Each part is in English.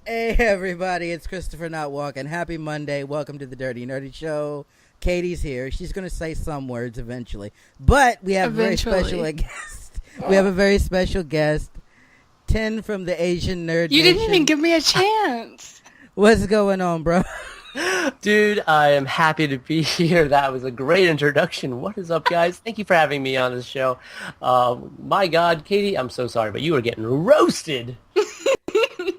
Hey everybody, it's Christopher Not Walking. Happy Monday. Welcome to the Dirty Nerdy Show. Katie's here. She's going to say some words eventually. But we have a very special Eventually. guest. We have a very special guest, Thien from the Asian Nerd You didn't even Nation. give me a chance. What's going on, bro? Dude, I am happy to be here. That was a great introduction. What is up, guys? Thank you for having me on this show. My God, Katie, I'm so sorry, but you are getting roasted.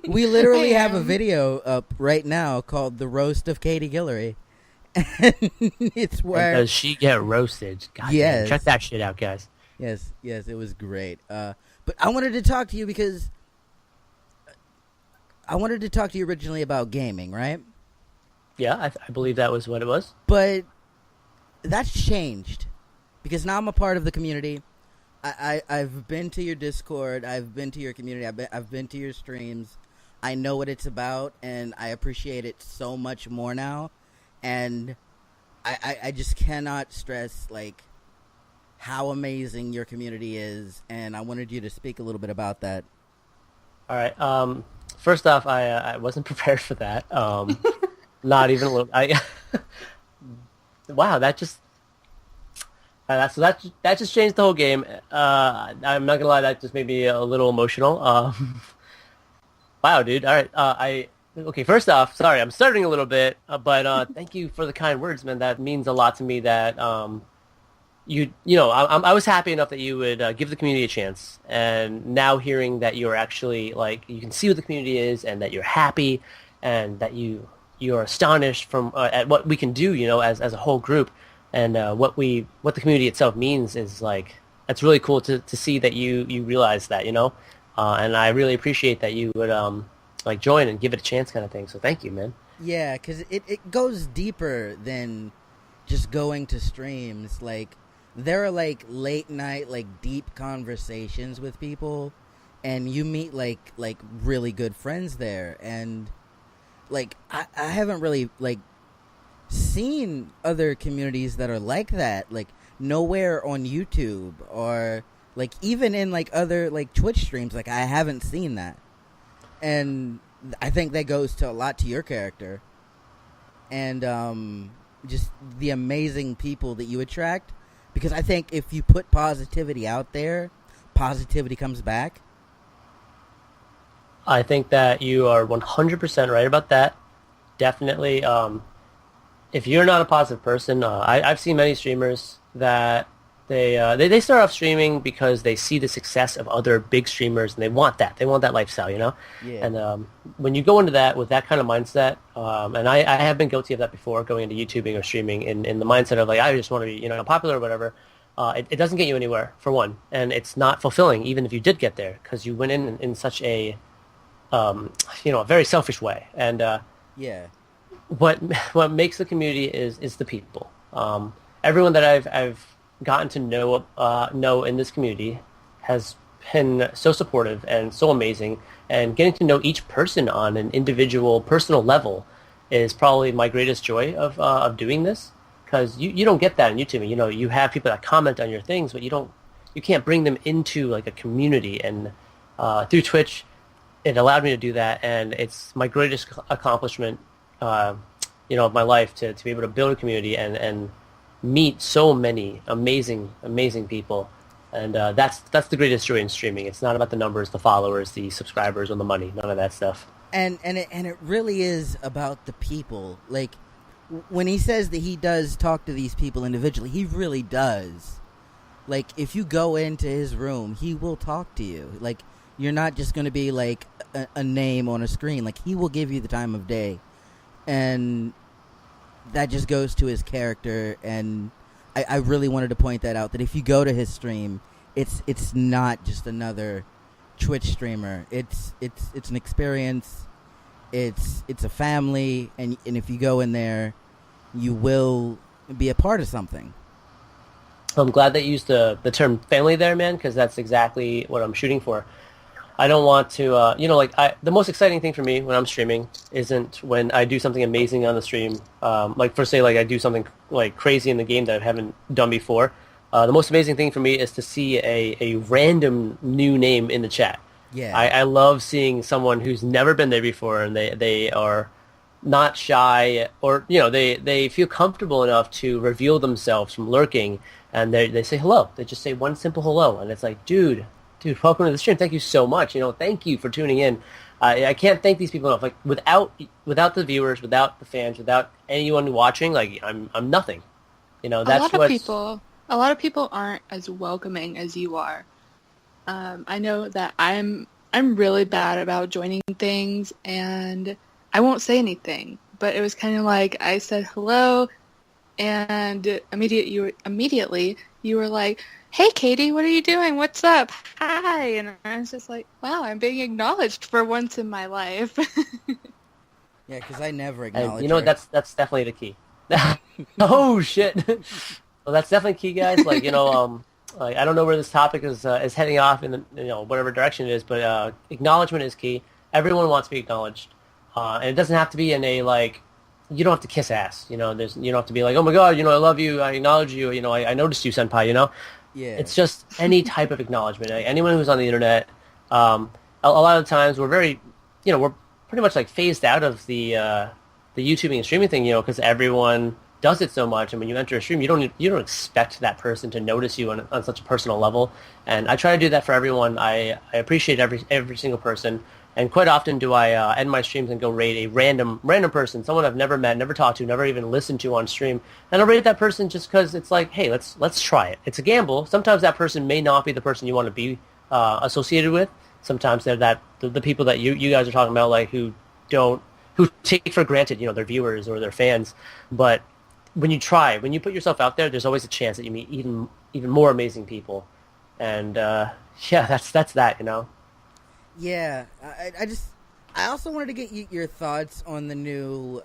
We literally I have a am. video up right now called The Roast of Katie Guillory. And it's And where... does she get roasted? God damn, Yes. check that shit out, guys. Yes, it was great. But I wanted to talk to you because I wanted to talk to you originally about gaming, right? Yeah, I believe that was what it was. But that's changed because now I'm a part of the community. I've been to your Discord. I've been to your community. I've been to your streams. I know what it's about, and I appreciate it so much more now. And I just cannot stress like how amazing your community is. And I wanted you to speak a little bit about that. All right. First off, I wasn't prepared for that. Not even a little. Wow, that just that just changed the whole game. I'm not gonna lie, that just made me a little emotional. Wow, dude. All right. Okay. First off, sorry, I'm starting a little bit, but thank you for the kind words, man. That means a lot to me. That I was happy enough that you would give the community a chance, and now hearing that you're actually like you can see what the community is, and that you're happy, and that you're astonished from at what we can do, as a whole group, and what the community itself means is like it's really cool to see that you realize that, and I really appreciate that you would like join and give it a chance, kind of thing. So thank you, man. Yeah, because it goes deeper than just going to streams. Like, there are, like, late night, like, deep conversations with people, and you meet, like really good friends there. And, like, I haven't really, like, seen other communities that are like that. Like, nowhere on YouTube or, like, even in, like, other, like, Twitch streams. Like, I haven't seen that. And I think that goes to a lot to your character and just the amazing people that you attract, because I think if you put positivity out there, positivity comes back. I think that you are 100% right about that. Definitely. If you're not a positive person, I've seen many streamers that they start off streaming because they see the success of other big streamers and they want that. They want that lifestyle. Yeah. And when you go into that with that kind of mindset, and I have been guilty of that before, going into YouTubing or streaming in the mindset of like I just want to be popular or whatever. It doesn't get you anywhere, for one, and it's not fulfilling even if you did get there, because you went in such a a very selfish way. And Yeah. what makes the community is the people. Everyone that I've gotten to know in this community has been so supportive and so amazing, and getting to know each person on an individual personal level is probably my greatest joy of doing this, because you don't get that on YouTube. You have people that comment on your things, but you can't bring them into like a community. And through Twitch, it allowed me to do that, and it's my greatest accomplishment of my life to be able to build a community and meet so many amazing people. And that's the greatest joy in streaming. It's not about the numbers, the followers, the subscribers, or the money. None of that stuff. And it really is about the people. Like, when he says that he does talk to these people individually, he really does. Like, if you go into his room, he will talk to you. Like, you're not just going to be like a name on a screen. Like, he will give you the time of day. And that just goes to his character. And I really wanted to point that out, that if you go to his stream, it's not just another Twitch streamer. It's an experience. It's a family, and if you go in there, you will be a part of something. I'm glad that you used the term family there, man, because that's exactly what I'm shooting for. I don't want to, the most exciting thing for me when I'm streaming isn't when I do something amazing on the stream. Like, for say, like I do something like crazy in the game that I haven't done before. The most amazing thing for me is to see a random new name in the chat. Yeah. I love seeing someone who's never been there before and they are not shy or they feel comfortable enough to reveal themselves from lurking and they say hello. They just say one simple hello and it's like, dude, welcome to the stream. Thank you so much. Thank you for tuning in. I can't thank these people enough. Like without the viewers, without the fans, without anyone watching, like I'm nothing. A That's lot of what's people, a lot of people aren't as welcoming as you are. I know that I'm really bad about joining things, and I won't say anything. But it was kind of like I said hello, and immediately you were like, "Hey, Katie, what are you doing? What's up? Hi!" And I was just like, "Wow, I'm being acknowledged for once in my life." Yeah, because I never and acknowledge you know her. that's definitely the key. Oh shit. Well, that's definitely key, guys. Like I don't know where this topic is heading off in whatever direction it is, but acknowledgement is key. Everyone wants to be acknowledged, and it doesn't have to be in a like. You don't have to kiss ass. You don't have to be like, oh my god, I love you, I acknowledge you. I noticed you, senpai. Yeah. It's just any type of acknowledgement. Like, anyone who's on the internet, a lot of times we're very, we're pretty much like phased out of the YouTubing and streaming thing, because everyone does it so much. And when you enter a stream, you don't expect that person to notice you on such a personal level. And I try to do that for everyone. I appreciate every single person. And quite often do I end my streams and go raid a random person, someone I've never met, never talked to, never even listened to on stream. And I'll raid that person just because it's like, hey, let's try it. It's a gamble. Sometimes that person may not be the person you want to be associated with. Sometimes they're the people that you guys are talking about, like who take for granted, their viewers or their fans. But when you put yourself out there, there's always a chance that you meet even more amazing people. And yeah, that's that. Yeah, I also wanted to get your thoughts on the new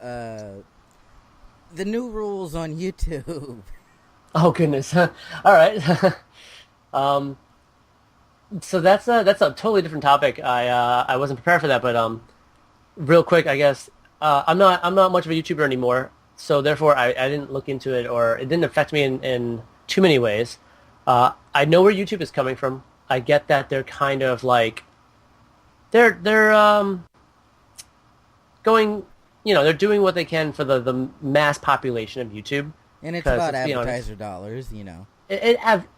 rules on YouTube. Oh goodness! All right. So that's a totally different topic. I wasn't prepared for that, but real quick, I guess I'm not much of a YouTuber anymore, so therefore I didn't look into it or it didn't affect me in too many ways. I know where YouTube is coming from. I get that they're kind of like. They're going, they're doing what they can for the mass population of YouTube. And it's about let's be honest, advertiser dollars, It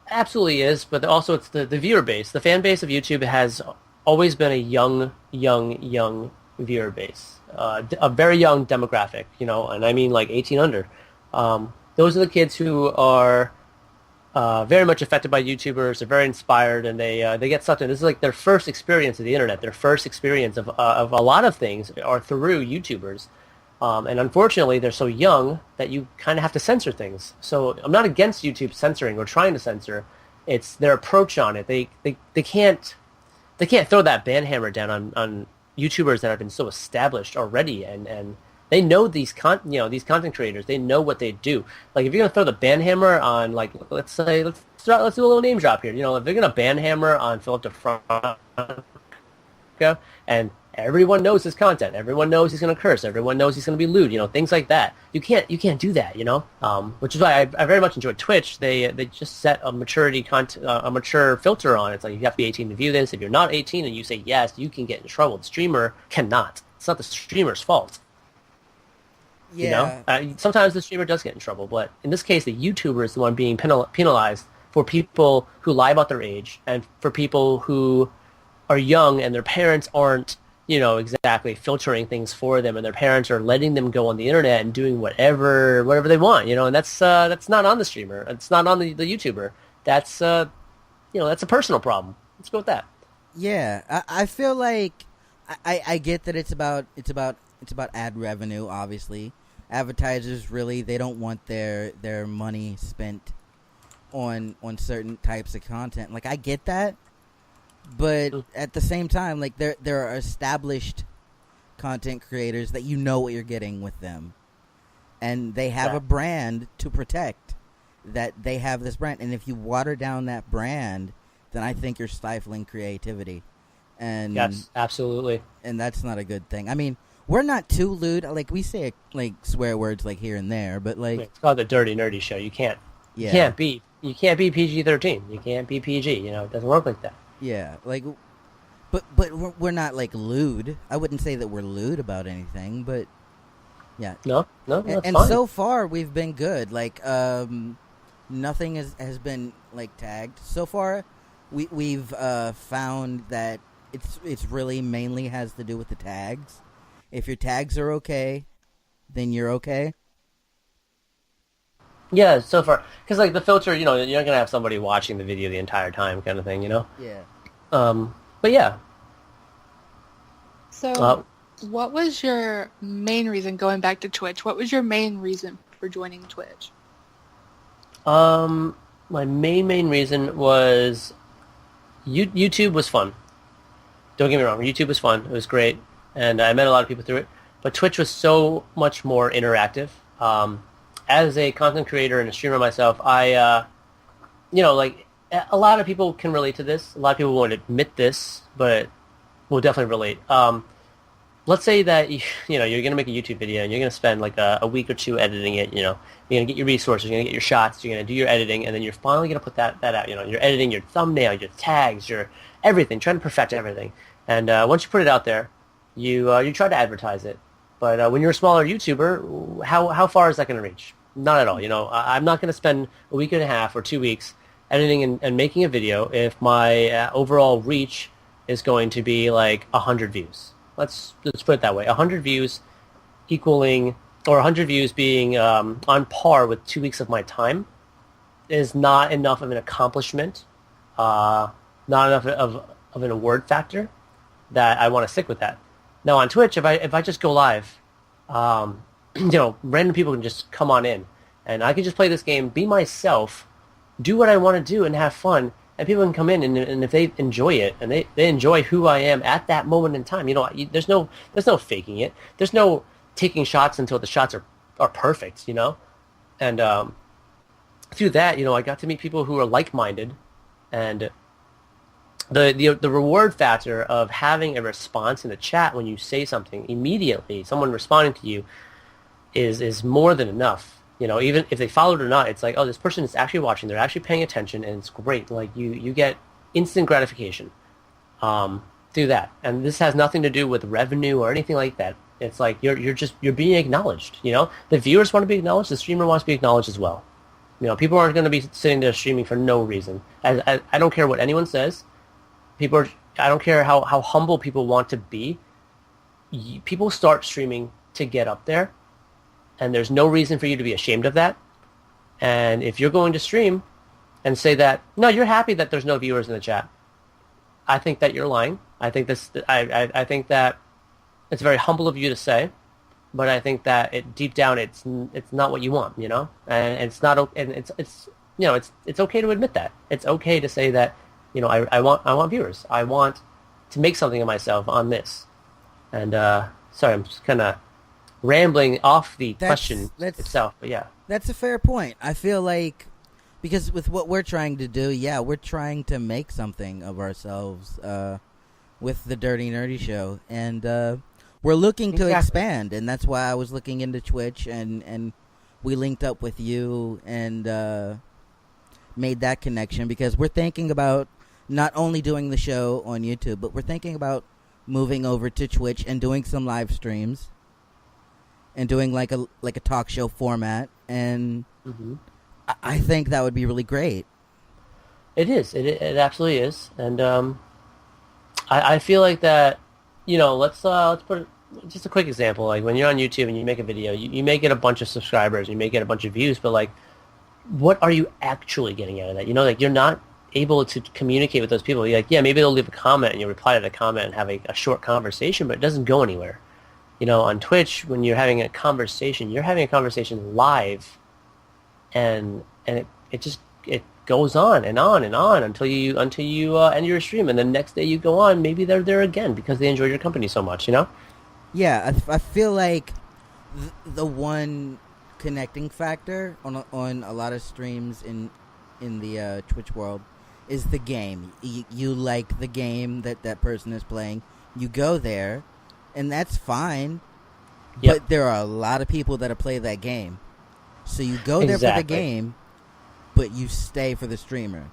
absolutely is, but also it's the viewer base. The fan base of YouTube has always been a young viewer base, a very young demographic, and I mean like 18 under. Those are the kids who are very much affected by YouTubers. They're very inspired, and they get sucked in. This is like their first experience of the internet. Their first experience of a lot of things are through YouTubers. And unfortunately, they're so young that you kind of have to censor things. So I'm not against YouTube censoring or trying to censor. It's their approach on it. They can't throw that ban hammer down on YouTubers that have been so established already, and they know these content creators. They know what they do. Like if you're gonna throw the ban hammer on, like let's do a little name drop here. If they're gonna ban hammer on Philip DeFranco, and everyone knows his content, everyone knows he's gonna curse, everyone knows he's gonna be lewd, things like that. You can't do that, Which is why I very much enjoy Twitch. They just set a a mature filter on it. It's like you have to be 18 to view this. If you're not 18 and you say yes, you can get in trouble. The streamer cannot. It's not the streamer's fault. Yeah. Sometimes the streamer does get in trouble, but in this case, the YouTuber is the one being penalized for people who lie about their age and for people who are young and their parents aren't, exactly filtering things for them, and their parents are letting them go on the internet and doing whatever they want, and that's not on the streamer. It's not on the YouTuber. That's that's a personal problem. Let's go with that. Yeah, I feel like I get that it's about ad revenue. Obviously, advertisers really, they don't want their money spent on certain types of content. Like I get that, but at the same time, like there are established content creators that what you're getting with them, and they have a brand to protect. That they have this brand, and if you water down that brand, then I think you're stifling creativity. And yes, absolutely. And that's not a good thing. I mean, we're not too lewd. Like we say like swear words like here and there, but like it's called the Dirty Nerdy Show. You can't be PG-13. You can't be PG. It doesn't work like that. Yeah, like But we're not like lewd. I wouldn't say that we're lewd about anything, but yeah. No, that's and fine. so far we've been good. Like nothing has been like tagged so far. We've found that it's really mainly has to do with the tags. If your tags are okay, then you're okay. Yeah, so far, because like the filter, you're not gonna have somebody watching the video the entire time, kind of thing, Yeah. But yeah. So, what was your main reason going back to Twitch? What was your main reason for joining Twitch? My main reason was YouTube was fun. Don't get me wrong, YouTube was fun. It was great, and I met a lot of people through it. But Twitch was so much more interactive. As a content creator and a streamer myself, I, like a lot of people can relate to this. A lot of people won't admit this, but will definitely relate. Let's say that you're going to make a YouTube video and you're going to spend like a week or two editing it. You're going to get your resources, you're going to get your shots, you're going to do your editing, and then you're finally going to put that out. You're editing your thumbnail, your tags, your everything, trying to perfect everything. And once you put it out there, you try to advertise it. But when you're a smaller YouTuber, how far is that going to reach? Not at all. I'm not going to spend a week and a half or 2 weeks editing and making a video if my overall reach is going to be like 100 views. Let's put it that way. 100 views equaling, or 100 views being on par with 2 weeks of my time is not enough of an accomplishment, not enough of an award factor that I want to stick with that. Now on Twitch, if I just go live, random people can just come on in, and I can just play this game, be myself, do what I want to do, and have fun. And people can come in, and if they enjoy it, and they enjoy who I am at that moment in time, there's no faking it. There's no taking shots until the shots are perfect, And through that, I got to meet people who are like-minded, and the reward factor of having a response in the chat when you say something immediately, someone responding to you, is more than enough. Even if they followed or not, it's like, oh, this person is actually watching, they're actually paying attention, and it's great. Like you get instant gratification through that. And this has nothing to do with revenue or anything like that. It's like you're being acknowledged. The viewers want to be acknowledged, the streamer wants to be acknowledged as well. People aren't going to be sitting there streaming for no reason. I don't care what anyone says. I don't care how humble people want to be. People start streaming to get up there, and there's no reason for you to be ashamed of that. And if you're going to stream and say that, no, you're happy that there's no viewers in the chat, I think that you're lying. I think that it's very humble of you to say, but I think that deep down it's not what you want, and it's not, and it's okay to admit that. It's okay to say that, I want viewers. I want to make something of myself on this. And sorry, I'm just kind of rambling off the question itself, but yeah. That's a fair point. I feel like, because with what we're trying to do, we're trying to make something of ourselves with the Dirty Nerdy Show, and we're looking to expand, and that's why I was looking into Twitch, and we linked up with you and made that connection, because we're thinking about not only doing the show on YouTube, but we're thinking about moving over to Twitch and doing some live streams and doing like a talk show format, and I think that would be really great. It is. It absolutely is. And I feel like that, let's put just a quick example. Like when you're on YouTube and you make a video, you may get a bunch of subscribers, you may get a bunch of views, but like, what are you actually getting out of that? Like you're not able to communicate with those people. You're like, yeah, maybe they'll leave a comment and you reply to the comment and have a short conversation, but it doesn't go anywhere. On Twitch, when you're having a conversation, you're having a conversation live, and it goes on and on and on until you end your stream, and the next day you go on, maybe they're there again because they enjoy your company so much, Yeah, I feel like the one connecting factor on a lot of streams in the Twitch world is the game. You like the game that person is playing. You go there, and that's fine. Yep. But there are a lot of people that play that game. So you go there for the game, but you stay for the streamer.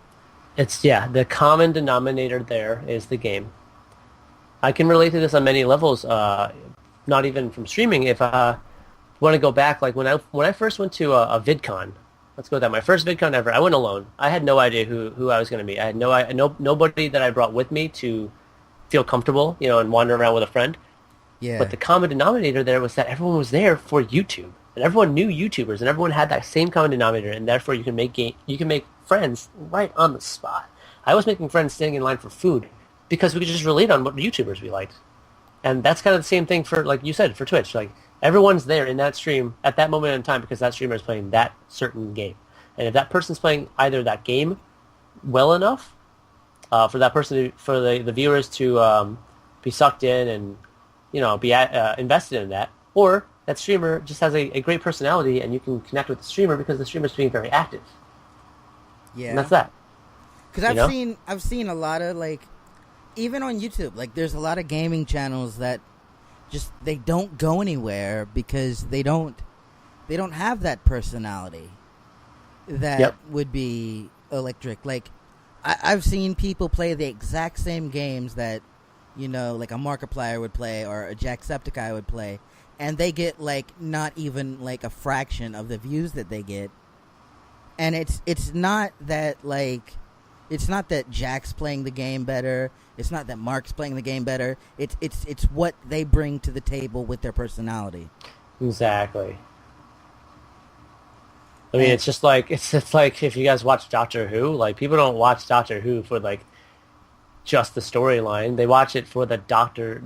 The common denominator there is the game. I can relate to this on many levels. Not even from streaming. If I want to go back, like when I first went to a VidCon, let's go with that. My first VidCon ever. I went alone. I had no idea who I was going to meet. I had nobody that I brought with me to feel comfortable, and wander around with a friend. Yeah. But the common denominator there was that everyone was there for YouTube, and everyone knew YouTubers, and everyone had that same common denominator, and therefore you can make friends right on the spot. I was making friends standing in line for food because we could just relate on what YouTubers we liked, and that's kind of the same thing for, like you said, for Twitch. Like everyone's there in that stream at that moment in time because that streamer is playing that certain game, and if that person's playing either that game well enough for that person for the viewers to be sucked in and be invested in that, or that streamer just has a great personality and you can connect with the streamer because the streamer's being very active. Yeah. And that's that. Because I've seen a lot of, like, even on YouTube, like there's a lot of gaming channels that just they don't go anywhere because they don't have that personality that would be electric. Like I've seen people play the exact same games that like a Markiplier would play or a Jacksepticeye would play, and they get like not even like a fraction of the views that they get. And it's not that like it's not that Jack's playing the game better. It's not that Mark's playing the game better. It's what they bring to the table with their personality. Exactly. I mean, it's just like it's like if you guys watch Doctor Who, like people don't watch Doctor Who for like just the storyline. They watch it for the Doctor,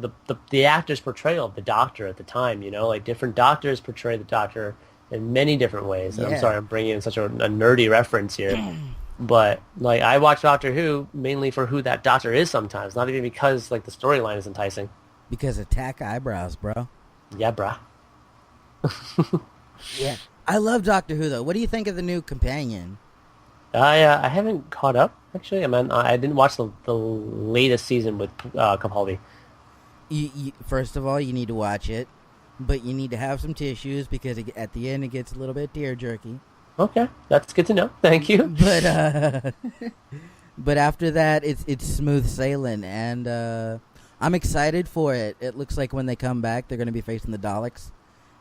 the actor's portrayal of the Doctor at the time. Like different doctors portray the Doctor in many different ways. And I'm sorry, I'm bringing in such a nerdy reference here, but like I watch Doctor Who mainly for who that Doctor is sometimes, not even because like the storyline is enticing. Because attack eyebrows, bro. Yeah, brah. Yeah. I love Doctor Who, though. What do you think of the new companion? I haven't caught up, actually. I didn't watch the latest season with Capaldi. First of all, you need to watch it, but you need to have some tissues because at the end it gets a little bit tear-jerky. Okay, that's good to know. Thank you. But after that, it's smooth sailing, and I'm excited for it. It looks like when they come back, they're going to be facing the Daleks.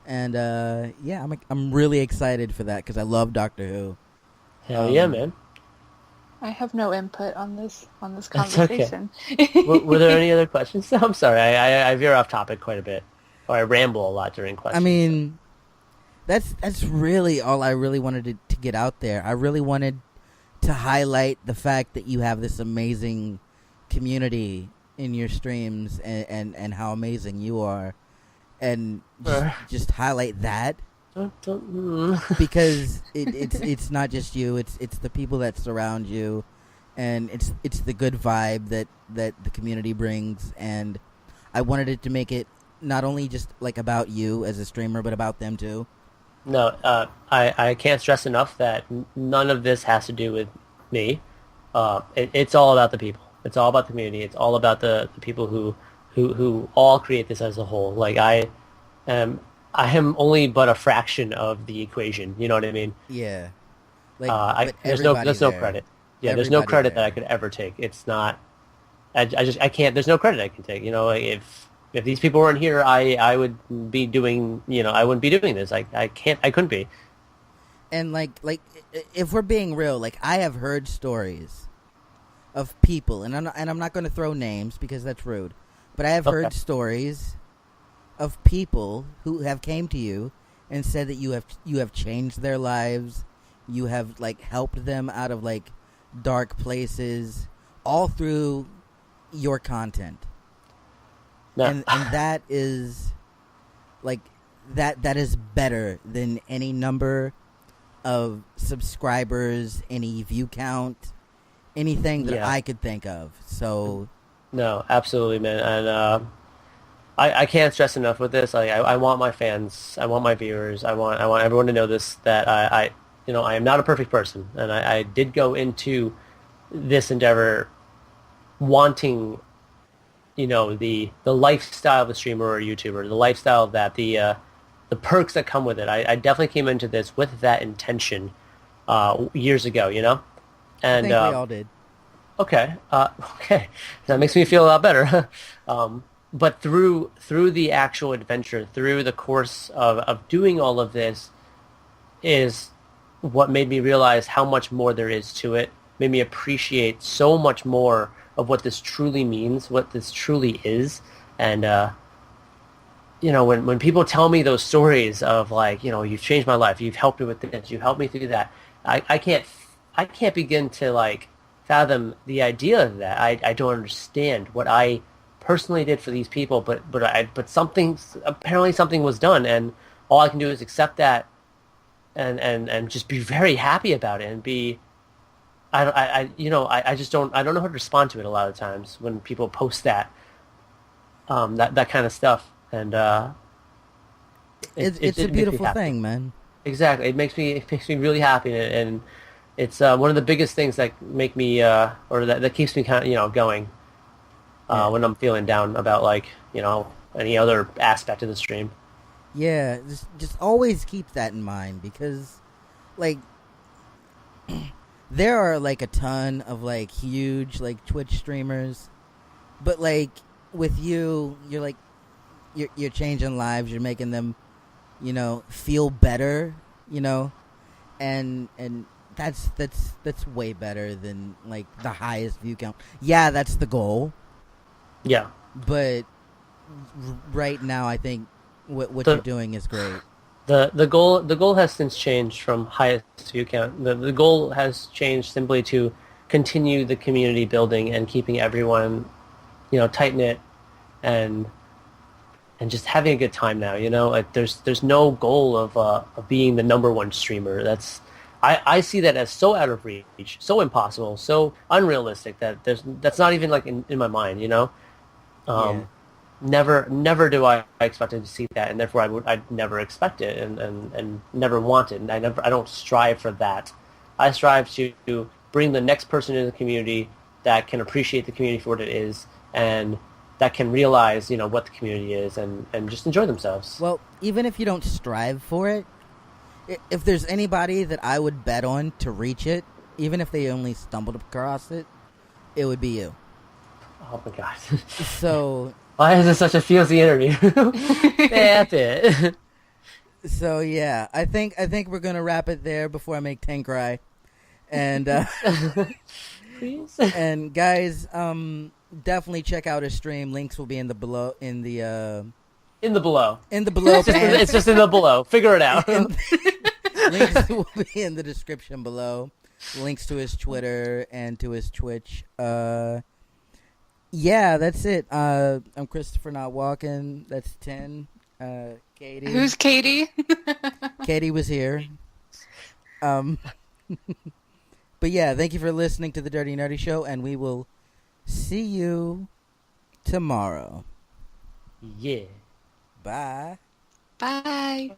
And I'm really excited for that because I love Doctor Who. Hell yeah, man! I have no input on this conversation. Okay. Were there any other questions? I'm sorry, I veer off topic quite a bit, or I ramble a lot during questions. I mean, that's really all I really wanted to get out there. I really wanted to highlight the fact that you have this amazing community in your streams and how amazing you are. And just highlight that because it's not just you, it's the people that surround you, and it's the good vibe that the community brings. And I wanted it to make it not only just like about you as a streamer, but about them too. No, I can't stress enough that none of this has to do with me. It's all about the people. It's all about the community. It's all about the people who all create this as a whole. Like I am only but a fraction of the equation. You know what I mean? Yeah. There's no credit. Yeah, there's no credit that I could ever take. It's not. I can't. There's no credit I can take. If these people weren't here, I would be doing. I wouldn't be doing this. I can't. I couldn't be. And like if we're being real, like I have heard stories of people, and I'm not going to throw names because that's rude. But I have heard stories of people who have came to you and said that you have changed their lives, you have like helped them out of like dark places, all through your content. No. And that is like that is better than any number of subscribers, any view count, anything that I could think of. So no, absolutely, man. And I can't stress enough with this. I want my fans, I want my viewers, I want everyone to know this, that I am not a perfect person, and I did go into this endeavor wanting, the lifestyle of a streamer or a YouTuber, the lifestyle that the perks that come with it. I definitely came into this with that intention years ago, And I think we all did. Okay. Okay. That makes me feel a lot better. But through the actual adventure, through the course of doing all of this, is what made me realize how much more there is to it. Made me appreciate so much more of what this truly means, what this truly is, and when people tell me those stories of like, you've changed my life, you've helped me with this, you helped me through that, I can't begin to like fathom the idea of that. I don't understand what I personally did for these people, but something was done, and all I can do is accept that and just be very happy about it and be I just don't know how to respond to it a lot of times when people post that kind of stuff, and It's a it makes me beautiful happy. thing, man. Exactly, it makes me really happy, and it's one of the biggest things that make me or that keeps me kind of going Yeah. when I'm feeling down about like any other aspect of the stream. Yeah, just always keep that in mind because, like, there are like a ton of like huge like Twitch streamers, but like with you, you're like you're changing lives. You're making them, feel better. You know, and that's way better than like the highest view count. Yeah, that's the goal, Yeah. but right now I think what The you're doing is great. the goal has since changed from highest view count. The goal has changed simply to continue the community building and keeping everyone tight knit and just having a good time now. Like there's no goal of being the number one streamer. I see that as so out of reach, so impossible, so unrealistic that that's not even like in my mind. Yeah. Um, never do I expect to see that, and therefore I'd never expect it, and never want it, and I don't strive for that. I strive to bring the next person into the community that can appreciate the community for what it is, and that can realize what the community is, and just enjoy themselves. Well, even if you don't strive for it, if there's anybody that I would bet on to reach it, even if they only stumbled across it, it would be you. Oh my god! So, Why is this such a feelsy interview? Stop it. so yeah, I think we're gonna wrap it there before I make Tank cry. And Please. and guys, definitely check out his stream. Links will be in the below In the below. in the below. It's just in the below. Figure it out. Links will be in the description below. Links to his Twitter and to his Twitch. Yeah, that's it. I'm Christopher Not Walking. That's 10. Katie. Who's Katie? Katie was here. But yeah, thank you for listening to the Dirty Nerdy Show, and we will see you tomorrow. Yeah. Bye. Bye.